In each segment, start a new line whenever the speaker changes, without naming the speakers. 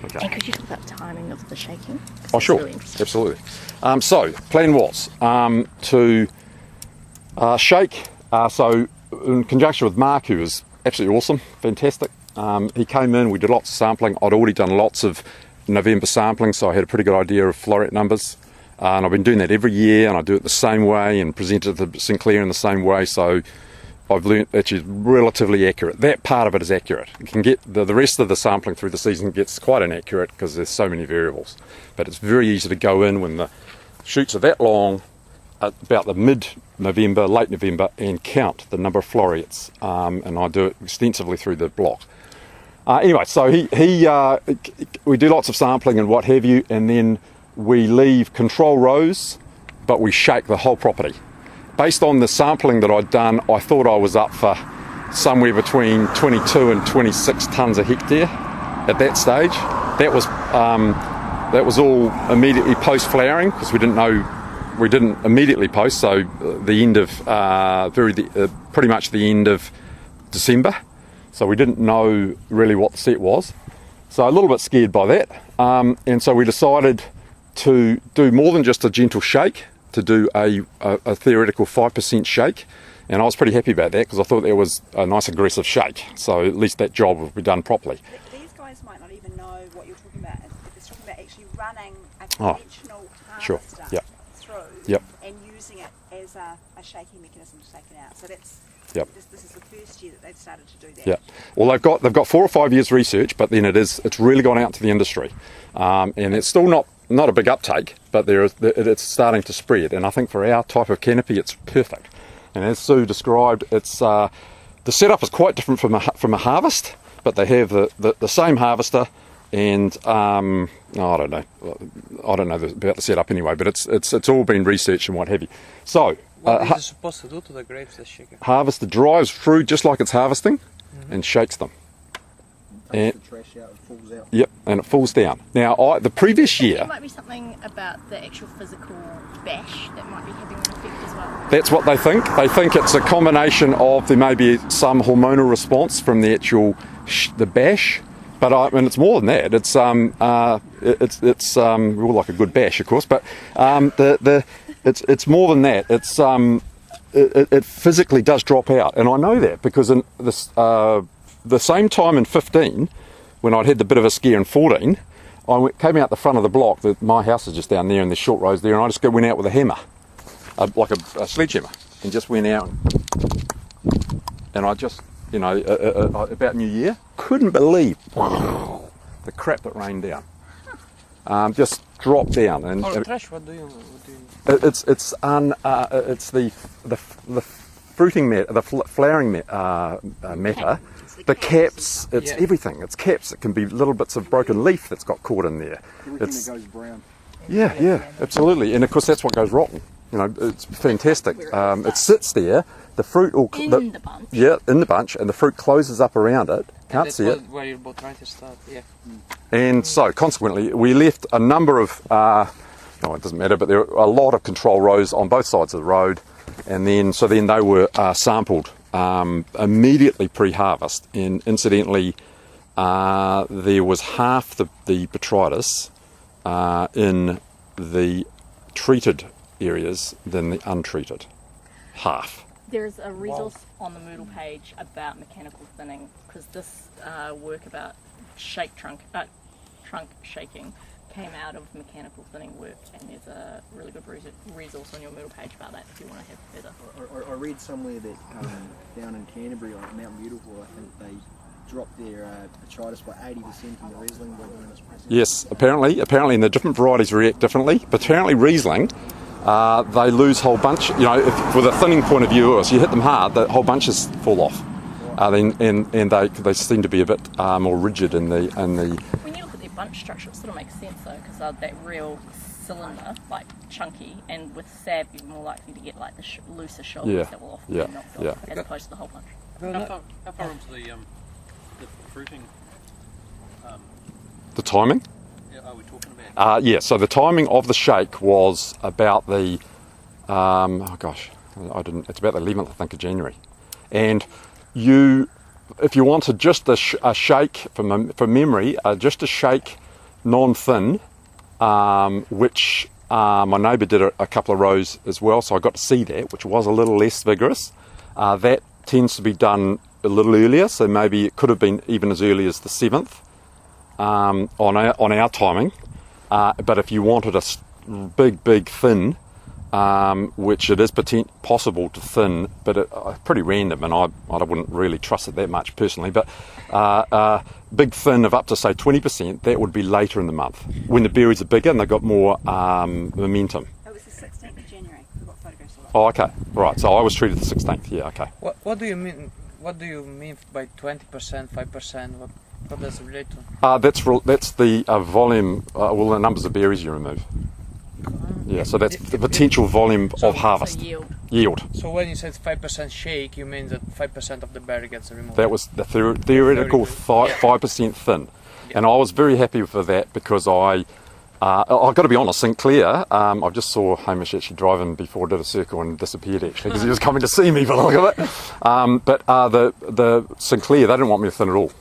Okay.
And could you talk about the timing of the shaking?
Oh, sure,
Really interesting.
absolutely. So, plan was to shake. So, in conjunction with Mark, who was absolutely awesome, fantastic. He came in. We did lots of sampling. I'd already done lots of November sampling, so I had a pretty good idea of floret numbers. And I've been doing that every year, and I do it the same way and present it to Sinclair in the same way. So I've learnt that it's relatively accurate. That part of it is accurate. You can get the rest of the sampling through the season gets quite inaccurate because there's so many variables. But it's very easy to go in when the shoots are that long, about the mid-November, late November, and count the number of florets. And I do it extensively through the block. Anyway, so we do lots of sampling and what have you, and then we leave control rows, but we shake the whole property. Based on the sampling that I'd done, I thought I was up for somewhere between 22 and 26 tonnes a hectare at that stage. That was all immediately post-flowering because we didn't immediately post, so the end of pretty much the end of December. So we didn't know really what the set was. So a little bit scared by that. And so we decided to do more than just a gentle shake, to do a theoretical 5% shake. And I was pretty happy about that because I thought that was a nice aggressive shake. So at least that job would be done properly.
These guys might not even know what you're talking about. It's talking about actually running a conventional harvester through and using it as a shaking mechanism to take it out. So that's this is the first year that they've started to do that.
Yeah. Well, they've got 4 or 5 years research, but then it's really gone out to the industry, and it's still not a big uptake, but it's starting to spread. And I think for our type of canopy, it's perfect. And as Sue described, it's the setup is quite different from a harvest, but they have the same harvester, and I don't know about the setup anyway. But it's all been researched and what have you. So.
What is it supposed to do to the grapes, the shaker?
Harvester drives through just like it's harvesting and shakes them.
And the trash out and falls out.
Yep, and it falls down. Now, the previous year...
There might be something about the actual physical bash that might be having an effect as well.
That's what they think. They think it's a combination of there may be some hormonal response from the actual the bash, but I mean it's more than that. It's well, like a good bash, of course, but it's more than that. It's it physically does drop out, and I know that because in this the same time in 15, when I'd had the bit of a scare in 14, came out the front of the block. My house is just down there, and there's short rows there, and I just went out with a hammer, like a sledgehammer, and just went out, and I just, about New Year, couldn't believe the crap that rained down. Just dropped down, and
trash. What do you?
It's the fruiting matter, the flowering matter, the caps. It's everything. It's caps. It can be little bits of broken leaf that's got caught in there.
Everything that goes brown.
Yeah, absolutely. And of course that's what goes rotten. It's fantastic. It sits there. The fruit all
in the bunch.
Yeah, in the bunch, and the fruit closes up around it. Can't see it.
Where you're both trying to start. Yeah.
And so, consequently, we left a number of, it doesn't matter, but there are a lot of control rows on both sides of the road. And then they were sampled immediately pre-harvest. And incidentally, there was half the botrytis in the treated areas than the untreated. Half.
There's a resource on the Moodle page about mechanical thinning, because this work about trunk shaking came out of mechanical thinning work, and there's a really good resource on your Moodle page about that if you want to have further.
I read somewhere that down in Canterbury, like Mount Beautiful, I think they dropped their botrytis by 80% in the Riesling by doing this process.
Yes, apparently, and the different varieties react differently. But apparently Riesling, they lose whole bunch. With a thinning point of view, if you hit them hard, the whole bunches fall off. And they seem to be a bit more rigid in the.
When you look at their bunch structure, it sort of makes sense though, because they're that real cylinder, like chunky, and with sab you're more likely to get like the looser shoulders that will often be knocked off, as opposed to the whole bunch.
How far into the fruiting?
The timing?
Are we talking about?
So the timing of the shake was about the, it's about the 11th, I think, of January. And if you wanted just a shake, from memory, just a shake non-thin, which my neighbour did a couple of rows as well, so I got to see that, which was a little less vigorous. That tends to be done a little earlier, so maybe it could have been even as early as the 7th on our timing. But if you wanted a big thin, which it is possible to thin, but it's pretty random, and I wouldn't really trust it that much personally, but big thin of up to say 20%, that would be later in the month when the berries are bigger and they've got more momentum.
It was the 16th of January. We've got photographs of it.
Oh, okay, right. So I was treated the 16th. Yeah, okay.
What do you mean? What do you mean by 20%, 5%? What does it relate to?
That's the volume. Well, the numbers of berries you remove. Yeah, so that's the potential volume of harvest.
So
Yield.
So when you said 5% shake, you mean that 5% of the berry gets removed?
That was the theoretical 5% thin, and I was very happy for that because I've got to be honest, Sinclair, I just saw Hamish actually driving before I did a circle and disappeared actually because he was coming to see me by the look of it. But the Sinclair, they didn't want me to thin at all.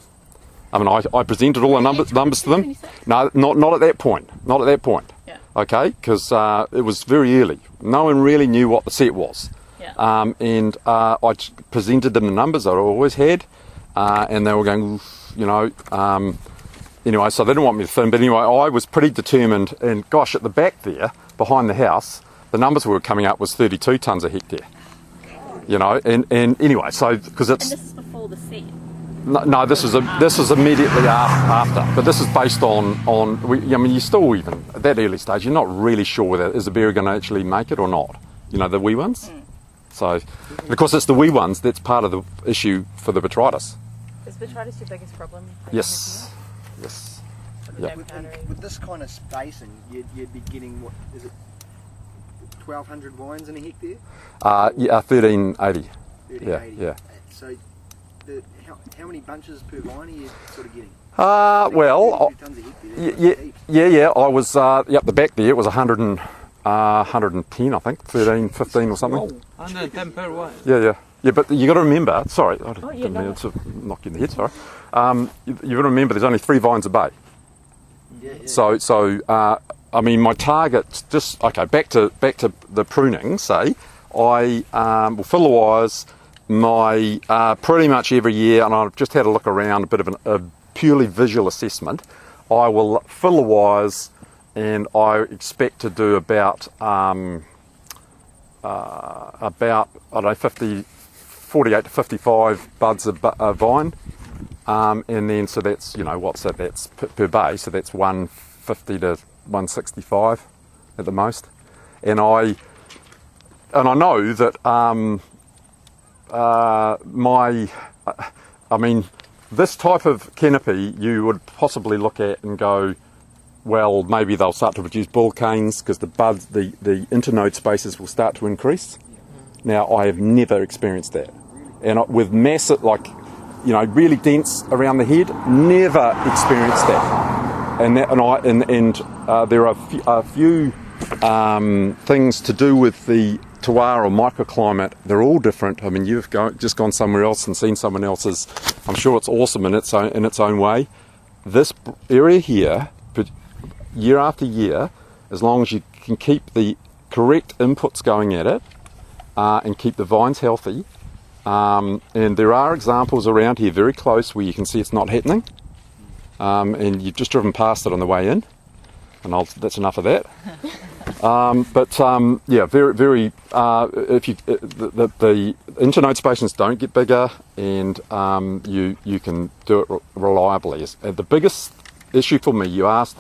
I mean, I presented all the numbers to them. No, not at that point. Not at that point.
Yeah.
Okay, because it was very early. No one really knew what the set was.
Yeah.
And I presented them the numbers I always had, and they were going, anyway, so they didn't want me to thin, but anyway, I was pretty determined, and gosh, at the back there, behind the house, the numbers we were coming up was 32 tonnes a hectare. And anyway, so, because it's...
And this is before the set.
No, this is immediately after, but this is based on you're still even, at that early stage, you're not really sure whether, is the berry going to actually make it or not, the wee ones. So, because it's the wee ones, that's part of the issue for the botrytis.
Is botrytis your biggest problem?
Yes. Yep.
With this kind of spacing, you'd be getting, what is it, 1,200 vines in a hectare?
1380.
1380.
Yeah.
So, how many bunches per vine are you sort of getting?
Well,
32 tonnes a hectare,
yeah. I was the back there. It was 110, I think, 13, 15 or something.
110 per vine.
Yeah. But you got to remember. Sorry, I didn't mean to knock you in the head. Sorry. You got to remember. There's only 3 vines a bay.
Yeah.
So I mean, my target's just back to the pruning. Say, I will fill the wires. My pretty much every year, and I've just had a look around, a bit of a purely visual assessment. I will fill the wires, and I expect to do about 48 to 55 buds a vine, and then so that's what's that? That's per bay, so that's 150 to 165 at the most, and I know that. This type of canopy you would possibly look at and go, well, maybe they'll start to produce bull canes because the buds, the internode spaces will start to increase. Now, I have never experienced that, and with massive, really dense around the head, never experienced that. And there are a few things to do with the terroir or microclimate. They're all different. I mean, you've just gone somewhere else and seen someone else's. I'm sure it's awesome in its own way. This area here, year after year, as long as you can keep the correct inputs going at it and keep the vines healthy, and there are examples around here very close where you can see it's not happening, and you've just driven past it on the way in, and that's enough of that. Very, very. If the internode spaces don't get bigger, and you can do it reliably. The biggest issue for me, you asked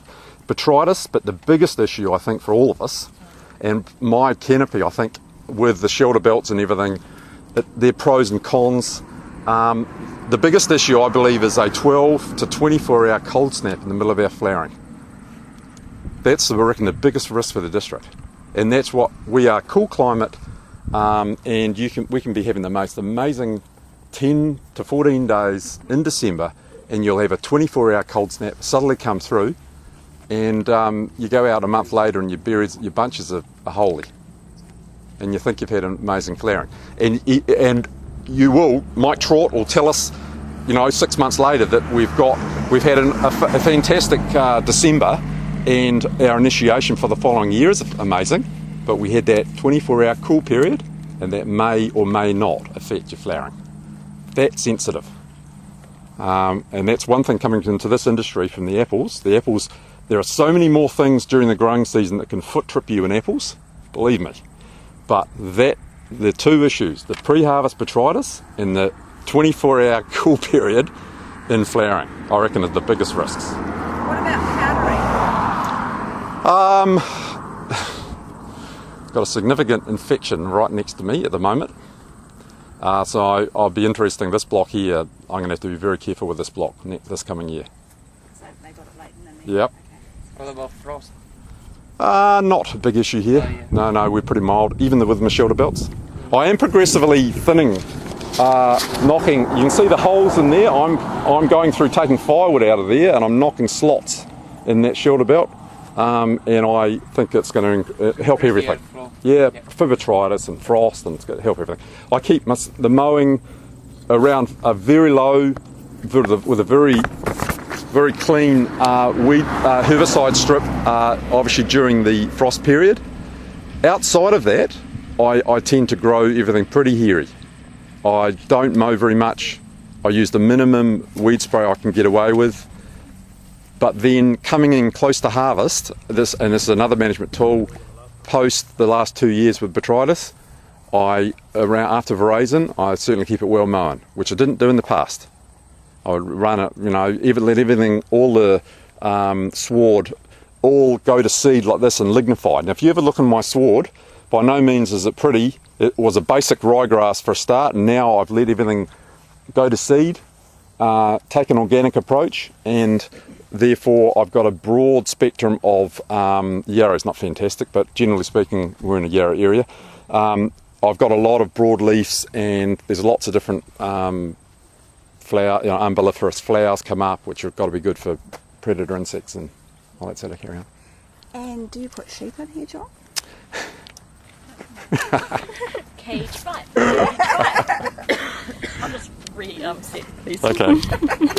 botrytis, but the biggest issue I think for all of us, and my canopy, I think, with the shelter belts and everything, there are pros and cons. The biggest issue I believe is a 12 to 24 hour cold snap in the middle of our flowering. That's, I reckon, the biggest risk for the district, and that's what we are. Cool climate, and we can be having the most amazing 10 to 14 days in December, and you'll have a 24-hour cold snap suddenly come through, and you go out a month later, and your bunches are holy, and you think you've had an amazing flowering, and you will. Mike Trott will tell us 6 months later that we've had a fantastic December, and our initiation for the following year is amazing, but we had that 24-hour cool period, and that may or may not affect your flowering. That's sensitive. And that's one thing coming into this industry from the apples. The apples, there are so many more things during the growing season that can foot trip you in apples, believe me. But the two issues, the pre-harvest botrytis and the 24-hour cool period in flowering, I reckon are the biggest risks.
What about powdering?
Got a significant infection right next to me at the moment. So I'll be interesting. This block here, I'm going to have to be very careful with this block this coming year.
So they got it late in the year.
Yep.
Okay.
What about frost?
Not a big issue here. No, we're pretty mild, even with Michelda belts. I am progressively thinning, knocking. You can see the holes in there. I'm going through taking firewood out of there, and I'm knocking slots in that shoulder belt. And I think it's going to help everything. Yeah, for botrytis and frost, and it's going to help everything. I keep the mowing around a very low, with a very clean weed herbicide strip, obviously during the frost period. Outside of that, I tend to grow everything pretty hairy. I don't mow very much. I use the minimum weed spray I can get away with. But then coming in close to harvest, this is another management tool, post the last 2 years with botrytis, after veraison, I certainly keep it well mown, which I didn't do in the past. I would run it, let everything, all the sward, all go to seed like this and lignify. Now, if you ever look in my sward, by no means is it pretty. It was a basic ryegrass for a start, and now I've let everything go to seed, take an organic approach, and therefore I've got a broad spectrum of yarrow. It's not fantastic, but generally speaking, we're in a yarrow area. I've got a lot of broadleafs, and there's lots of different umbelliferous flowers come up, which have got to be good for predator insects and all that sort of carry on.
And do you put sheep in here, John?
Cage fight. I'm just really upset. Please.
Okay.